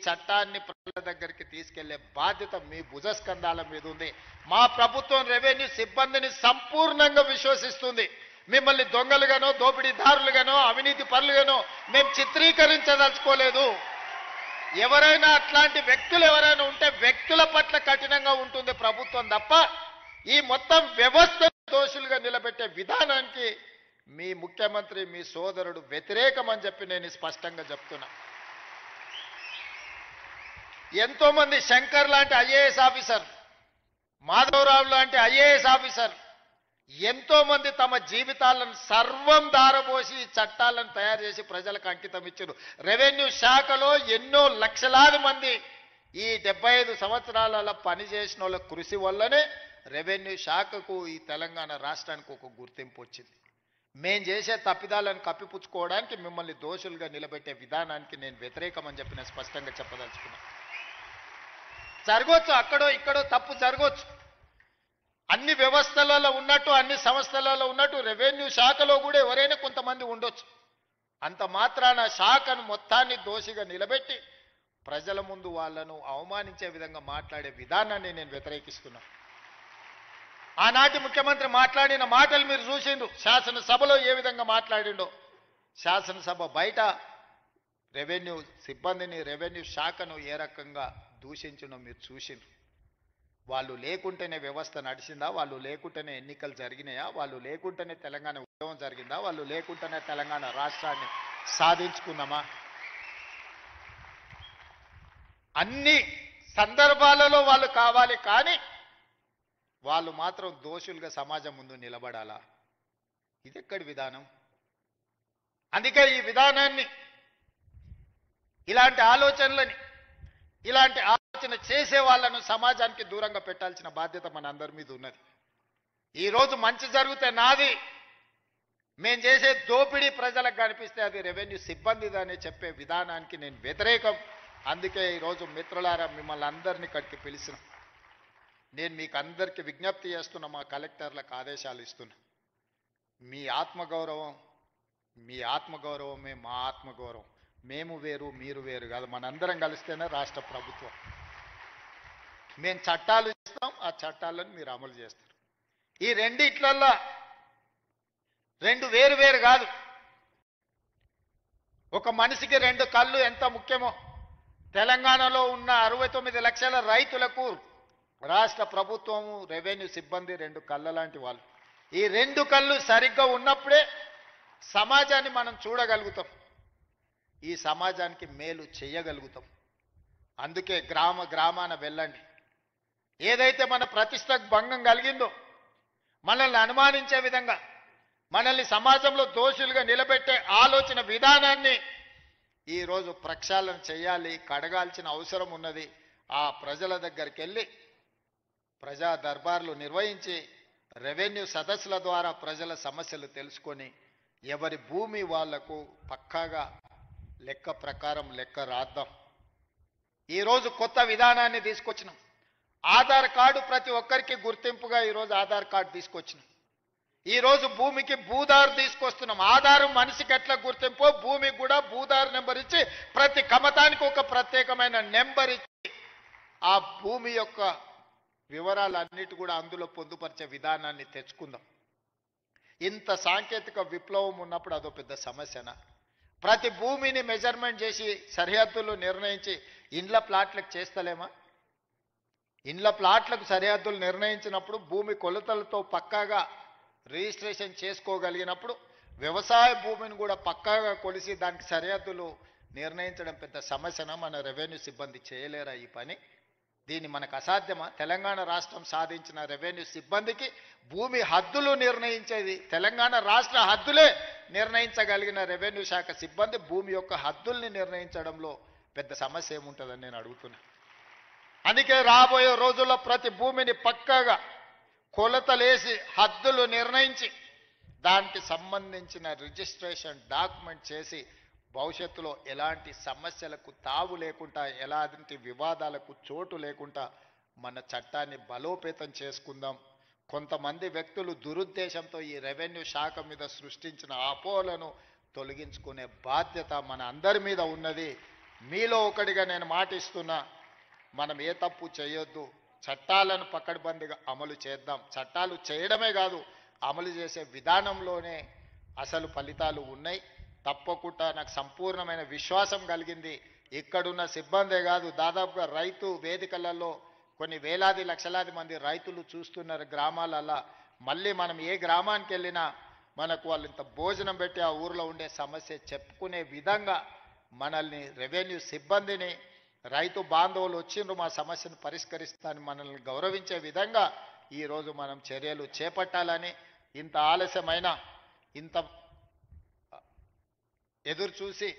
చట్టాన్ని ప్రజల దగ్గరికి తీసుకెళ్లే బాధ్యత మీ భుజస్కంధాల మీద ఉంది. మా ప్రభుత్వం రెవెన్యూ సిబ్బందిని సంపూర్ణంగా విశ్వసిస్తుంది. మిమ్మల్ని దొంగలుగానో దోపిడీదారులుగానో అవినీతి పరులుగానో మేము చిత్రీకరించదలుచుకోలేదు. ఎవరైనా అట్లాంటి వ్యక్తులు ఎవరైనా ఉంటే వ్యక్తుల పట్ల కఠినంగా ఉంటుంది ప్రభుత్వం తప్ప ఈ మొత్తం వ్యవస్థ దోషులుగా నిలబెట్టే విధానానికి మీ ముఖ్యమంత్రి మీ సోదరుడు వ్యతిరేకమని చెప్పి నేను స్పష్టంగా చెప్తున్నా. ఎంతో మంది శంకర్ లాంటి ఐఏఎస్ ఆఫీసర్, మాధవరావు లాంటి ఐఏఎస్ ఆఫీసర్ ఎంతో మంది తమ జీవితాలను సర్వం దారబోసి చట్టాలను తయారు చేసి ప్రజలకు అంకితం ఇచ్చారు. రెవెన్యూ శాఖలో ఎన్నో లక్షలాది మంది ఈ 75 సంవత్సరాల పనిచేసిన వాళ్ళ కృషి వల్లనే రెవెన్యూ శాఖకు ఈ తెలంగాణ రాష్ట్రానికి ఒక గుర్తింపు వచ్చింది. మేం చేసే తప్పిదాలను కప్పిపుచ్చుకోవడానికి మిమ్మల్ని దోషులుగా నిలబెట్టే విధానానికి నేను వ్యతిరేకమని చెప్పి నేను స్పష్టంగా చెప్పదలుచుకున్నాను. జరగవచ్చు, అక్కడో ఇక్కడో తప్పు జరగవచ్చు. అన్ని వ్యవస్థలలో ఉన్నట్టు అన్ని సంస్థలలో ఉన్నట్టు రెవెన్యూ శాఖలో కూడా ఎవరైనా కొంతమంది ఉండొచ్చు. అంత మాత్రాన శాఖను మొత్తాన్ని దోషిగా నిలబెట్టి ప్రజల ముందు వాళ్ళను అవమానించే విధంగా మాట్లాడే విధానాన్ని నేను వ్యతిరేకిస్తున్నా. ఆనాటి ముఖ్యమంత్రి మాట్లాడిన మాటలు మీరు చూసిండ్రు. శాసనసభలో ఏ విధంగా మాట్లాడిండో, శాసనసభ బయట రెవెన్యూ సిబ్బందిని రెవెన్యూ శాఖను ఏ రకంగా దూషించడో మీరు చూసిండ్రు. వాళ్ళు లేకుంటేనే వ్యవస్థ నడిచిందా, వాళ్ళు లేకుంటేనే ఎన్నికలు జరిగినాయా, వాళ్ళు లేకుంటేనే తెలంగాణ ఉద్యమం జరిగిందా, వాళ్ళు లేకుంటేనే తెలంగాణ రాష్ట్రాన్ని సాధించుకున్నామా? అన్ని సందర్భాలలో వాళ్ళు కావాలి, కానీ వాళ్ళు మాత్రం దోషులుగా సమాజం ముందు నిలబడాలా? ఇది ఎక్కడి విధానం? అందుకే ఈ విధానాన్ని, ఇలాంటి ఆలోచనలని, ఇలాంటి ఆలోచన చేసే వాళ్ళను సమాజానికి దూరంగా పెట్టాల్సిన బాధ్యత మన అందరి మీద ఉన్నది. ఈరోజు మంచి జరిగితే నాది, మేం చేసే దోపిడీ ప్రజలకు కనిపిస్తే అది రెవెన్యూ సిబ్బందిదని చెప్పే విధానానికి నేను వ్యతిరేకం. అందుకే ఈరోజు మిత్రులారా మిమ్మల్ని అందరినీ ఇక్కడికి పిలిచిన నేను మీకు అందరికీ విజ్ఞప్తి చేస్తున్నా, మా కలెక్టర్లకు ఆదేశాలు ఇస్తున్నా. మీ ఆత్మగౌరవమే మా ఆత్మగౌరవం. మేము వేరు మీరు వేరు కాదు, మనందరం కలిస్తేనే రాష్ట్ర ప్రభుత్వం. మేము చట్టాలు ఇస్తాం, ఆ చట్టాలను మీరు అమలు చేస్తారు. ఈ రెండిట్లల్లో రెండు వేరు వేరు కాదు. ఒక మనిషికి 2 కళ్ళు ఎంత ముఖ్యమో తెలంగాణలో ఉన్న 69 లక్షల రైతులకు రాష్ట్ర ప్రభుత్వము రెవెన్యూ సిబ్బంది 2 కళ్ళ లాంటి వాళ్ళు. ఈ 2 కళ్ళు సరిగ్గా ఉన్నప్పుడే సమాజాన్ని మనం చూడగలుగుతాం, ఈ సమాజానికి మేలు చేయగలుగుతాం. అందుకే గ్రామాన వెళ్ళండి. ఏదైతే మన ప్రతిష్టకు భంగం కలిగిందో, మనల్ని అనుమానించే విధంగా, మనల్ని సమాజంలో దోషులుగా నిలబెట్టే ఆలోచన విధానాన్ని ఈరోజు ప్రక్షాళన చేయాలి, కడగాల్సిన అవసరం ఉన్నది. ఆ ప్రజల దగ్గరికి వెళ్ళి ప్రజా దర్బార్లు నిర్వహించి రెవెన్యూ సదస్సుల ద్వారా ప్రజల సమస్యలు తెలుసుకొని ఎవరి భూమి వాళ్లకు పక్కాగా లెక్క ప్రకారం లెక్క రాద్దాం. ఈరోజు కొత్త విధానాన్ని తీసుకొచ్చినాం. ఆధార్ కార్డు ప్రతి ఒక్కరికి గుర్తింపుగా ఈరోజు ఆధార్ కార్డు తీసుకొచ్చినాం. ఈరోజు భూమికి భూదారు తీసుకొస్తున్నాం. ఆధారు మనిషికి ఎట్లా గుర్తింపో భూమికి కూడా భూదారు నెంబర్ ఇచ్చి ప్రతి కమతానికి ఒక ప్రత్యేకమైన నెంబర్ ఇచ్చి ఆ భూమి యొక్క వివరాలన్నిటి కూడా అందులో పొందుపరిచే విధానాన్ని తెచ్చుకుందాం. ఇంత సాంకేతిక విప్లవం ఉన్నప్పుడు అదో పెద్ద సమస్యనా? ప్రతి భూమిని మెజర్మెంట్ చేసి సరిహద్దులు నిర్ణయించి ఇండ్ల ప్లాట్లకు చేస్తలేమా? ఇండ్ల ప్లాట్లకు సరిహద్దులు నిర్ణయించినప్పుడు భూమి కొలతలతో పక్కాగా రిజిస్ట్రేషన్ చేసుకోగలిగినప్పుడు వ్యవసాయ భూమిని కూడా పక్కాగా కొలిసి దానికి సరిహద్దులు నిర్ణయించడం పెద్ద సమస్యనా? మన రెవెన్యూ సిబ్బంది చేయలేరా ఈ పని? దీన్ని మనకు అసాధ్యమా? తెలంగాణ రాష్ట్రం సాధించిన రెవెన్యూ సిబ్బందికి భూమి హద్దులు నిర్ణయించేది తెలంగాణ రాష్ట్ర హద్దులే నిర్ణయించగలిగిన రెవెన్యూ శాఖ సిబ్బంది భూమి యొక్క హద్దుల్ని నిర్ణయించడంలో పెద్ద సమస్య ఏముంటుందని నేను అడుగుతున్నా. అందుకే రాబోయే రోజుల్లో ప్రతి భూమిని పక్కాగా కొలతలేసి హద్దులు నిర్ణయించి దానికి సంబంధించిన రిజిస్ట్రేషన్ డాక్యుమెంట్ చేసి భవిష్యత్తులో ఎలాంటి సమస్యలకు తావు లేకుండా, ఎలాంటి వివాదాలకు చోటు లేకుండా మన చట్టాన్ని బలోపేతం చేసుకుందాం. కొంతమంది వ్యక్తులు దురుద్దేశంతో ఈ రెవెన్యూ శాఖ మీద సృష్టించిన అపోహలను తొలగించుకునే బాధ్యత మన అందరి మీద ఉన్నది. మీలో ఒకటిగా నేను మాటిస్తున్నా, మనం ఏ తప్పు చేయొద్దు, చట్టాలను పకడ్బందీగా అమలు చేద్దాం. చట్టాలు చేయడమే కాదు, అమలు చేసే విధానంలోనే అసలు ఫలితాలు ఉన్నాయి. తప్పకుండా నాకు సంపూర్ణమైన విశ్వాసం కలిగింది. ఇక్కడున్న సిబ్బందే కాదు, దాదాపుగా రైతు వేదికలలో కొన్ని వేలాది లక్షలాది మంది రైతులు చూస్తున్నారు గ్రామాలలో. మళ్ళీ మనం ఏ గ్రామానికి వెళ్ళినా మనకు వాళ్ళు ఇంత భోజనం పెట్టి ఆ ఊరిలో ఉండే సమస్య చెప్పుకునే విధంగా మనల్ని రెవెన్యూ సిబ్బందిని రైతు బాంధవులు వచ్చిండ్రు మా సమస్యను పరిష్కరిస్తానని మనల్ని గౌరవించే విధంగా ఈరోజు మనం చర్యలు చేపట్టాలని, ఇంత ఆలస్యమైన ఇంత ఎదురు చూసి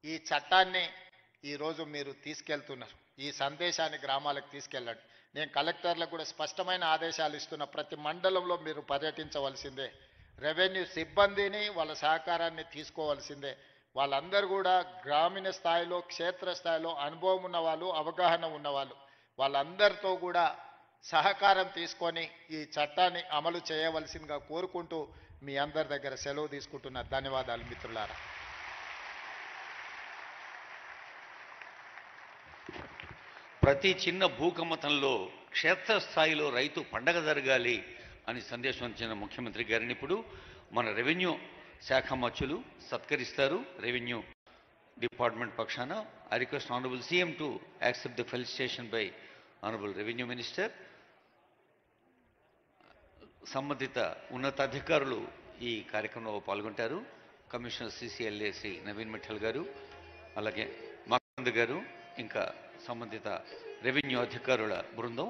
ఈ చట్టాన్ని ఈరోజు మీరు తీసుకెళ్తున్నారు. ఈ సందేశాన్ని గ్రామాలకు తీసుకెళ్ళండి. నేను కలెక్టర్లకు కూడా స్పష్టమైన ఆదేశాలు ఇస్తున్న, ప్రతి మండలంలో మీరు పర్యటించవలసిందే, రెవెన్యూ సిబ్బందిని వాళ్ళ సహకారాన్ని తీసుకోవాల్సిందే. వాళ్ళందరూ కూడా గ్రామీణ స్థాయిలో క్షేత్రస్థాయిలో అనుభవం ఉన్నవాళ్ళు, అవగాహన ఉన్నవాళ్ళు, వాళ్ళందరితో కూడా సహకారం తీసుకొని ఈ చట్టాన్ని అమలు చేయవలసిందిగా కోరుకుంటూ మీ అందరి దగ్గర సెలవు తీసుకుంటున్న. ధన్యవాదాలు మిత్రులారా. ప్రతి చిన్న భూకమ్మతంలో క్షేత్రస్థాయిలో రైతు పండగ జరగాలి అని సందేశం ఇచ్చిన ముఖ్యమంత్రి గారిని ఇప్పుడు మన రెవెన్యూ శాఖ మంత్రులు సత్కరిస్తారు. రెవెన్యూ డిపార్ట్మెంట్ పక్షాన I request honourable CM to accept the felicitation by honourable revenue minister. సంబంధిత ఉన్నతాధికారులు ఈ కార్యక్రమంలో పాల్గొంటారు. కమిషనర్ CCLA శ్రీ నవీన్ మిఠల్ గారు, అలాగే మకంద్ గారు, ఇంకా సంబంధిత రెవెన్యూ అధికారుల బృందం.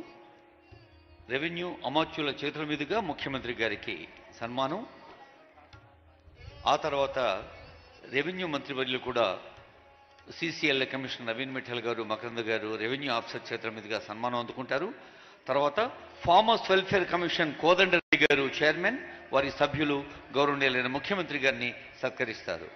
రెవెన్యూ అమాత్యుల చేతుల మీదుగా ముఖ్యమంత్రి గారికి సన్మానం. ఆ తర్వాత రెవెన్యూ మంత్రివర్యులు కూడా CCLA కమిషనర్ నవీన్ మిఠల్ గారు, మకరంద్ గారు రెవెన్యూ ఆఫీసర్ చేతుల మీదుగా సన్మానం అందుకుంటారు. తర్వాత ఫార్మర్స్ వెల్ఫేర్ కమిషన్ కోదండరెడ్డి గారు చైర్మన్, వారి సభ్యులు గౌరవనీయులైన ముఖ్యమంత్రి గారిని సత్కరిస్తారు.